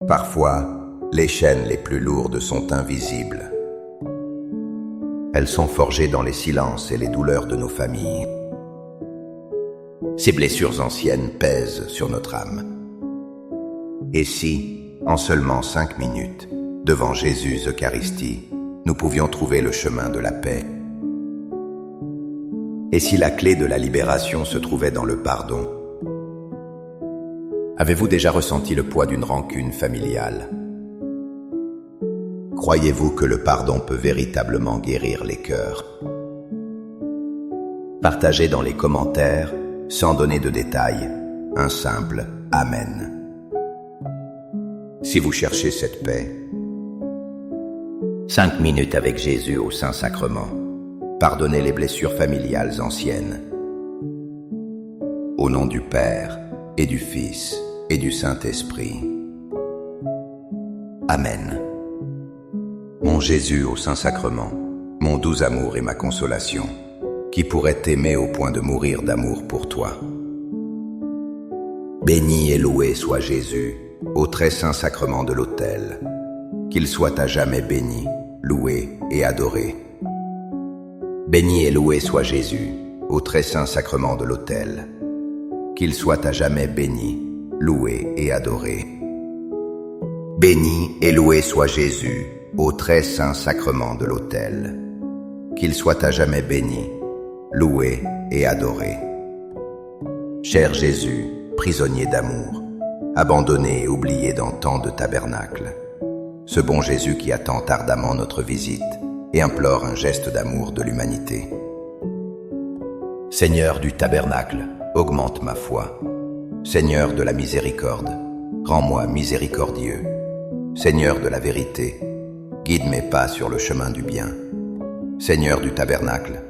Parfois, les chaînes les plus lourdes sont invisibles. Elles sont forgées dans les silences et les douleurs de nos familles. Ces blessures anciennes pèsent sur notre âme. Et si, en seulement 5 minutes, devant Jésus Eucharistie, nous pouvions trouver le chemin de la paix? Et si la clé de la libération se trouvait dans le pardon? Avez-vous déjà ressenti le poids d'une rancune familiale? Croyez-vous que le pardon peut véritablement guérir les cœurs? Partagez dans les commentaires, sans donner de détails, un simple « Amen ». Si vous cherchez cette paix, 5 minutes avec Jésus au Saint-Sacrement. Pardonnez les blessures familiales anciennes. Au nom du Père, et du Fils, et du Saint-Esprit. Amen. Mon Jésus au Saint-Sacrement, mon doux amour et ma consolation, qui pourrait t'aimer au point de mourir d'amour pour toi. Béni et loué soit Jésus, au très saint sacrement de l'autel, qu'il soit à jamais béni, loué et adoré. Béni et loué soit Jésus, au très saint sacrement de l'autel, qu'il soit à jamais béni, loué et adoré. Béni et loué soit Jésus, au très saint sacrement de l'autel, qu'il soit à jamais béni, loué et adoré. Cher Jésus, prisonnier d'amour, abandonné et oublié dans tant de tabernacles, ce bon Jésus qui attend ardemment notre visite et implore un geste d'amour de l'humanité. Seigneur du tabernacle, augmente ma foi. Seigneur de la miséricorde, rends-moi miséricordieux. Seigneur de la vérité, guide mes pas sur le chemin du bien. Seigneur du tabernacle,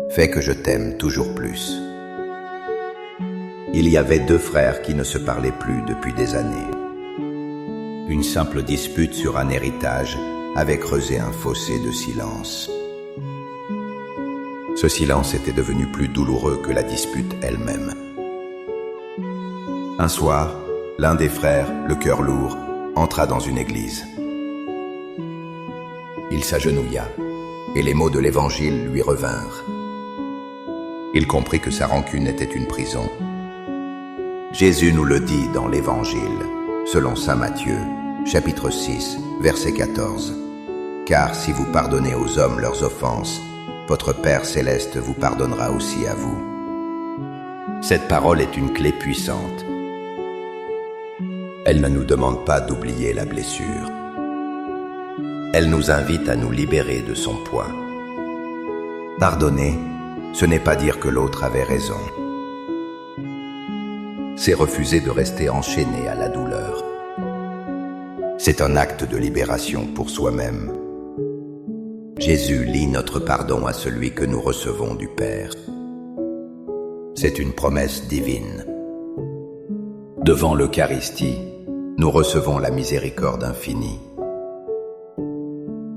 fais que je t'aime toujours plus. Il y avait 2 frères qui ne se parlaient plus depuis des années. Une simple dispute sur un héritage avait creusé un fossé de silence. Ce silence était devenu plus douloureux que la dispute elle-même. Un soir, l'un des frères, le cœur lourd, entra dans une église. Il s'agenouilla, et les mots de l'Évangile lui revinrent. Il comprit que sa rancune était une prison. Jésus nous le dit dans l'Évangile, selon saint Matthieu, chapitre 6, verset 14. « Car si vous pardonnez aux hommes leurs offenses, votre Père céleste vous pardonnera aussi à vous. » Cette parole est une clé puissante. Elle ne nous demande pas d'oublier la blessure. Elle nous invite à nous libérer de son poids. Pardonner, ce n'est pas dire que l'autre avait raison. C'est refuser de rester enchaîné à la douleur. C'est un acte de libération pour soi-même. Jésus lie notre pardon à celui que nous recevons du Père. C'est une promesse divine. Devant l'Eucharistie, nous recevons la miséricorde infinie.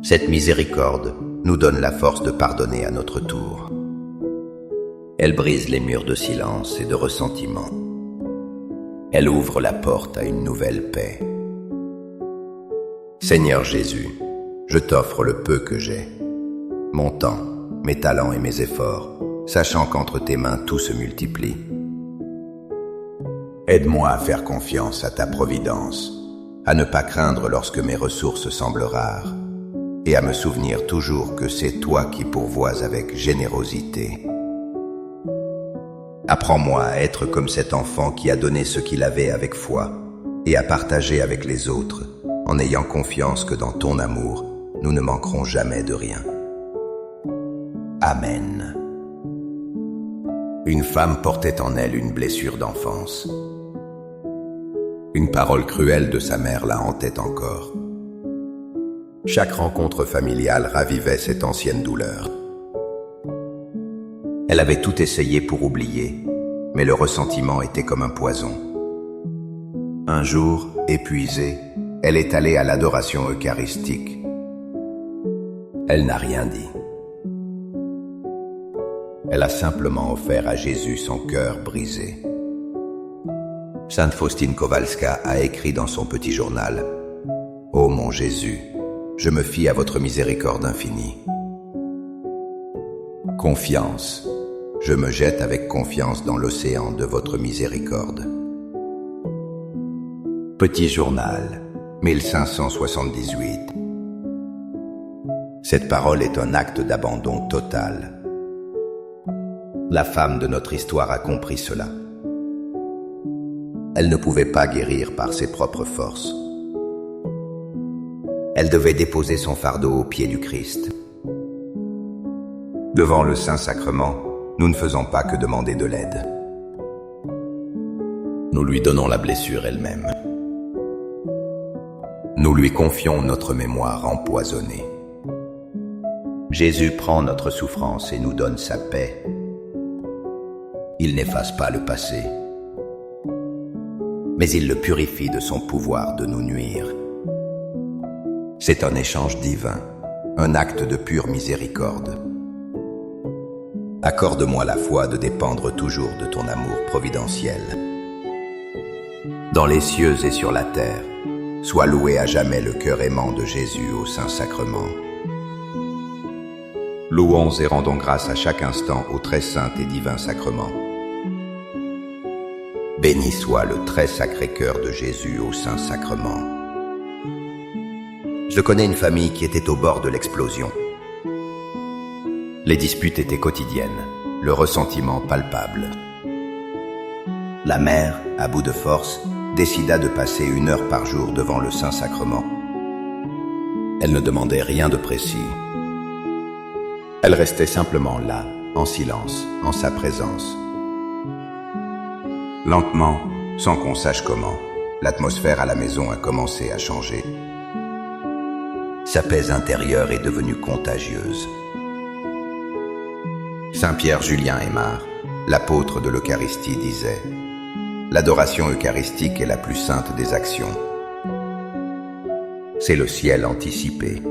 Cette miséricorde nous donne la force de pardonner à notre tour. Elle brise les murs de silence et de ressentiment. Elle ouvre la porte à une nouvelle paix. Seigneur Jésus, je t'offre le peu que j'ai, mon temps, mes talents et mes efforts, sachant qu'entre tes mains tout se multiplie. Aide-moi à faire confiance à ta providence, à ne pas craindre lorsque mes ressources semblent rares, et à me souvenir toujours que c'est toi qui pourvois avec générosité. Apprends-moi à être comme cet enfant qui a donné ce qu'il avait avec foi et à partager avec les autres, en ayant confiance que dans ton amour, nous ne manquerons jamais de rien. Amen. Une femme portait en elle une blessure d'enfance. Une parole cruelle de sa mère la hantait encore. Chaque rencontre familiale ravivait cette ancienne douleur. Elle avait tout essayé pour oublier, mais le ressentiment était comme un poison. Un jour, épuisée, elle est allée à l'adoration eucharistique. Elle n'a rien dit. Elle a simplement offert à Jésus son cœur brisé. Sainte Faustine Kowalska a écrit dans son petit journal Ô mon Jésus, je me fie à votre miséricorde infinie. Confiance, je me jette avec confiance dans l'océan de votre miséricorde. Petit journal, 1578. Cette parole est un acte d'abandon total. La femme de notre histoire a compris cela. Elle ne pouvait pas guérir par ses propres forces. Elle devait déposer son fardeau aux pieds du Christ. Devant le Saint-Sacrement, nous ne faisons pas que demander de l'aide. Nous lui donnons la blessure elle-même. Nous lui confions notre mémoire empoisonnée. Jésus prend notre souffrance et nous donne sa paix. Il n'efface pas le passé, mais il le purifie de son pouvoir de nous nuire. C'est un échange divin, un acte de pure miséricorde. Accorde-moi la foi de dépendre toujours de ton amour providentiel. Dans les cieux et sur la terre, sois loué à jamais le cœur aimant de Jésus au Saint-Sacrement. Louons et rendons grâce à chaque instant au très saint et divin sacrement. Béni soit le très sacré cœur de Jésus au Saint-Sacrement. Je connais une famille qui était au bord de l'explosion. Les disputes étaient quotidiennes, le ressentiment palpable. La mère, à bout de force, décida de passer 1 heure par jour devant le Saint-Sacrement. Elle ne demandait rien de précis. Elle restait simplement là, en silence, en sa présence. Lentement, sans qu'on sache comment, l'atmosphère à la maison a commencé à changer. Sa paix intérieure est devenue contagieuse. Saint Pierre Julien Aymar, l'apôtre de l'Eucharistie, disait « L'adoration eucharistique est la plus sainte des actions. C'est le ciel anticipé.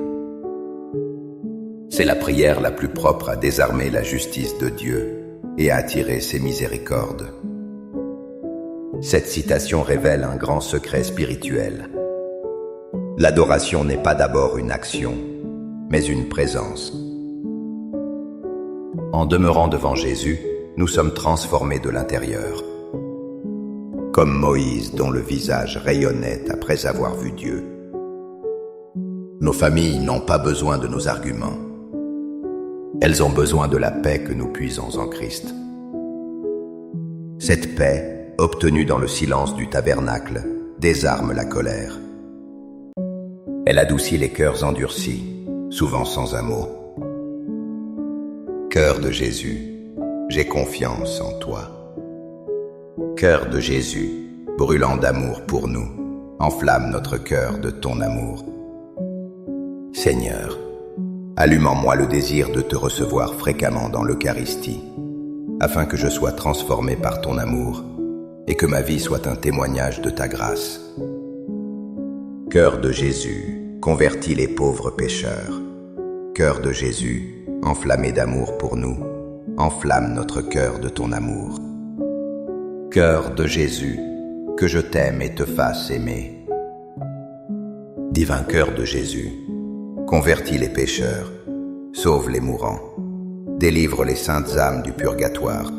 C'est la prière la plus propre à désarmer la justice de Dieu et à attirer ses miséricordes. » Cette citation révèle un grand secret spirituel. L'adoration n'est pas d'abord une action, mais une présence. En demeurant devant Jésus, nous sommes transformés de l'intérieur. Comme Moïse dont le visage rayonnait après avoir vu Dieu. Nos familles n'ont pas besoin de nos arguments. Elles ont besoin de la paix que nous puisons en Christ. Cette paix, obtenue dans le silence du tabernacle, désarme la colère. Elle adoucit les cœurs endurcis, souvent sans un mot. Cœur de Jésus, j'ai confiance en toi. Cœur de Jésus, brûlant d'amour pour nous, enflamme notre cœur de ton amour. Seigneur, allume en moi le désir de te recevoir fréquemment dans l'Eucharistie, afin que je sois transformé par ton amour et que ma vie soit un témoignage de ta grâce. Cœur de Jésus, convertis les pauvres pécheurs. Cœur de Jésus, enflammé d'amour pour nous, enflamme notre cœur de ton amour. Cœur de Jésus, que je t'aime et te fasse aimer. Divin cœur de Jésus, convertis les pécheurs, sauve les mourants, délivre les saintes âmes du purgatoire.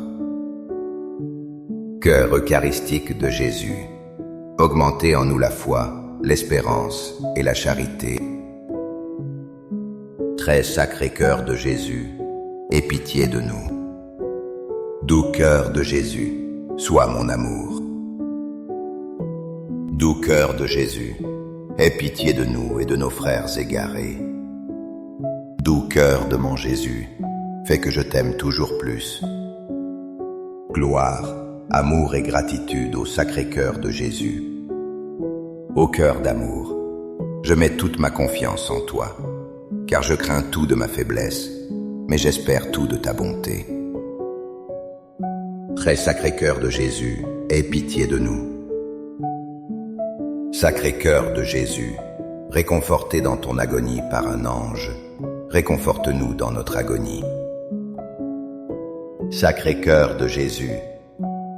Cœur eucharistique de Jésus, augmentez en nous la foi, l'espérance et la charité. Très sacré cœur de Jésus, aie pitié de nous. Doux cœur de Jésus, sois mon amour. Doux cœur de Jésus, aie pitié de nous et de nos frères égarés. Doux cœur de mon Jésus, fais que je t'aime toujours plus. Gloire, amour et gratitude au sacré cœur de Jésus. Ô cœur d'amour, je mets toute ma confiance en toi, car je crains tout de ma faiblesse, mais j'espère tout de ta bonté. Très sacré cœur de Jésus, aie pitié de nous. Sacré cœur de Jésus, réconforté dans ton agonie par un ange, réconforte-nous dans notre agonie. Sacré cœur de Jésus,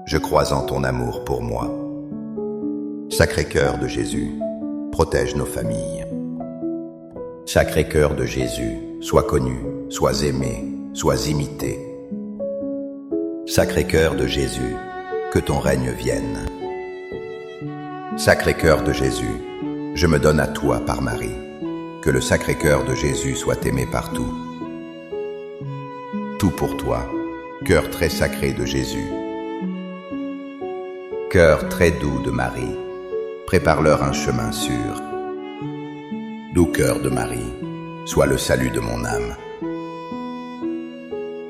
je crois en ton amour pour moi. Sacré cœur de Jésus, protège nos familles. Sacré-Cœur de Jésus, sois connu, sois aimé, sois imité. Sacré-Cœur de Jésus, que ton règne vienne. Sacré-Cœur de Jésus, je me donne à toi par Marie. Que le Sacré-Cœur de Jésus soit aimé partout. Tout pour toi, cœur très sacré de Jésus. Cœur très doux de Marie, prépare-leur un chemin sûr. Doux cœur de Marie, sois le salut de mon âme.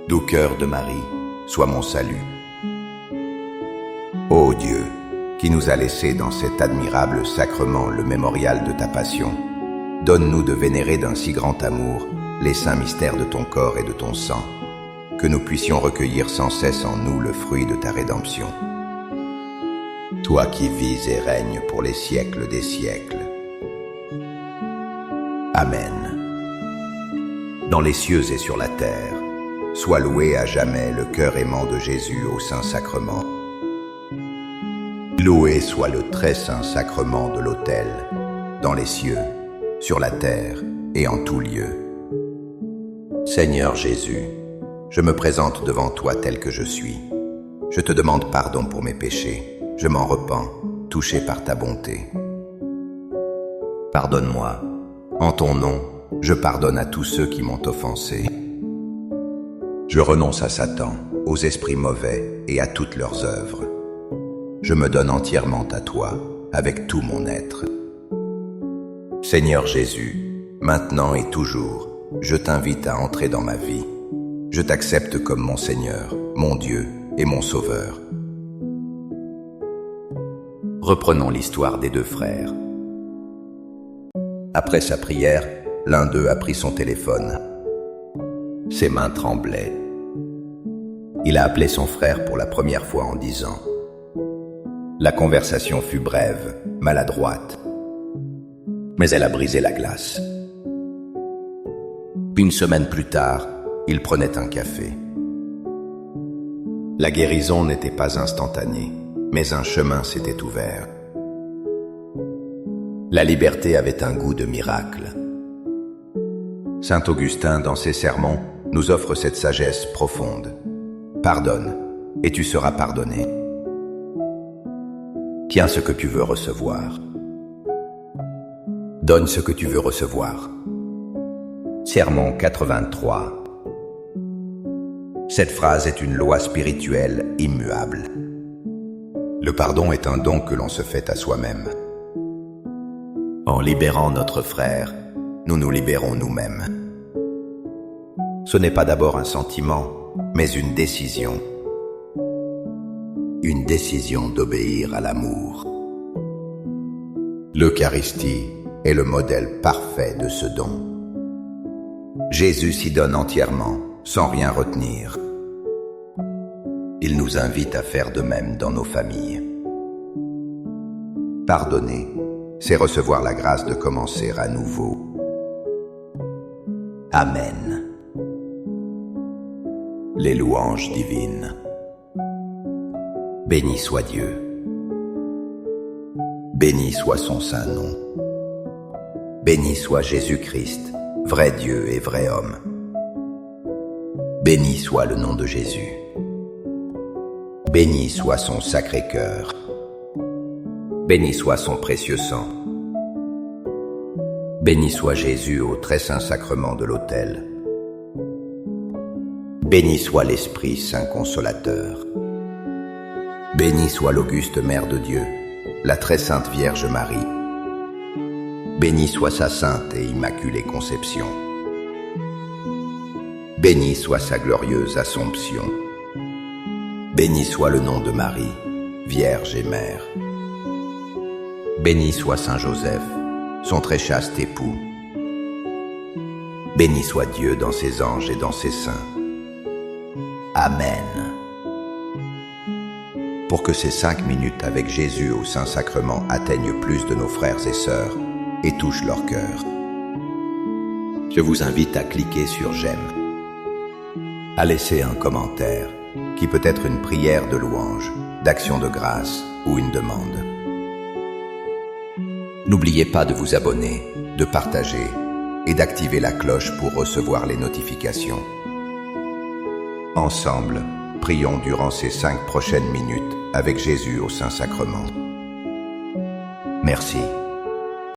Doux cœur de Marie, sois mon salut. Ô Dieu, qui nous a laissé dans cet admirable sacrement le mémorial de ta passion, donne-nous de vénérer d'un si grand amour les saints mystères de ton corps et de ton sang, que nous puissions recueillir sans cesse en nous le fruit de ta rédemption. Toi qui vis et règnes pour les siècles des siècles. Amen. Dans les cieux et sur la terre, sois loué à jamais le cœur aimant de Jésus au Saint-Sacrement. Loué soit le très saint sacrement de l'autel, dans les cieux, sur la terre et en tout lieu. Seigneur Jésus, je me présente devant toi tel que je suis. Je te demande pardon pour mes péchés. Je m'en repens, touché par ta bonté. Pardonne-moi. En ton nom, je pardonne à tous ceux qui m'ont offensé. Je renonce à Satan, aux esprits mauvais et à toutes leurs œuvres. Je me donne entièrement à toi, avec tout mon être. Seigneur Jésus, maintenant et toujours, je t'invite à entrer dans ma vie. Je t'accepte comme mon Seigneur, mon Dieu et mon Sauveur. Reprenons l'histoire des deux frères. Après sa prière, l'un d'eux a pris son téléphone. Ses mains tremblaient. Il a appelé son frère pour la première fois en disant. La conversation fut brève, maladroite, mais elle a brisé la glace. Une semaine plus tard, il prenait un café. La guérison n'était pas instantanée, mais un chemin s'était ouvert. La liberté avait un goût de miracle. Saint Augustin, dans ses sermons, nous offre cette sagesse profonde. Pardonne, et tu seras pardonné. Tiens ce que tu veux recevoir. Donne ce que tu veux recevoir. Sermon 83. Cette phrase est une loi spirituelle immuable. Le pardon est un don que l'on se fait à soi-même. En libérant notre frère, nous nous libérons nous-mêmes. Ce n'est pas d'abord un sentiment, mais une décision. Une décision d'obéir à l'amour. L'Eucharistie est le modèle parfait de ce don. Jésus s'y donne entièrement, sans rien retenir. Il nous invite à faire de même dans nos familles. Pardonner, c'est recevoir la grâce de commencer à nouveau. Amen. Les louanges divines. Béni soit Dieu. Béni soit son saint nom. Béni soit Jésus-Christ, vrai Dieu et vrai homme. Béni soit le nom de Jésus. Béni soit son sacré cœur. Béni soit son précieux sang. Béni soit Jésus au très saint sacrement de l'autel. Béni soit l'Esprit Saint Consolateur. Béni soit l'auguste Mère de Dieu, la très sainte Vierge Marie. Béni soit sa sainte et immaculée conception. Béni soit sa glorieuse Assomption. Béni soit le nom de Marie, Vierge et Mère. Béni soit Saint Joseph, son très chaste époux. Béni soit Dieu dans ses anges et dans ses saints. Amen. Pour que ces 5 minutes avec Jésus au Saint-Sacrement atteignent plus de nos frères et sœurs et touchent leur cœur, je vous invite à cliquer sur j'aime, à laisser un commentaire qui peut être une prière de louange, d'action de grâce ou une demande. N'oubliez pas de vous abonner, de partager et d'activer la cloche pour recevoir les notifications. Ensemble, prions durant ces 5 prochaines minutes avec Jésus au Saint-Sacrement. Merci.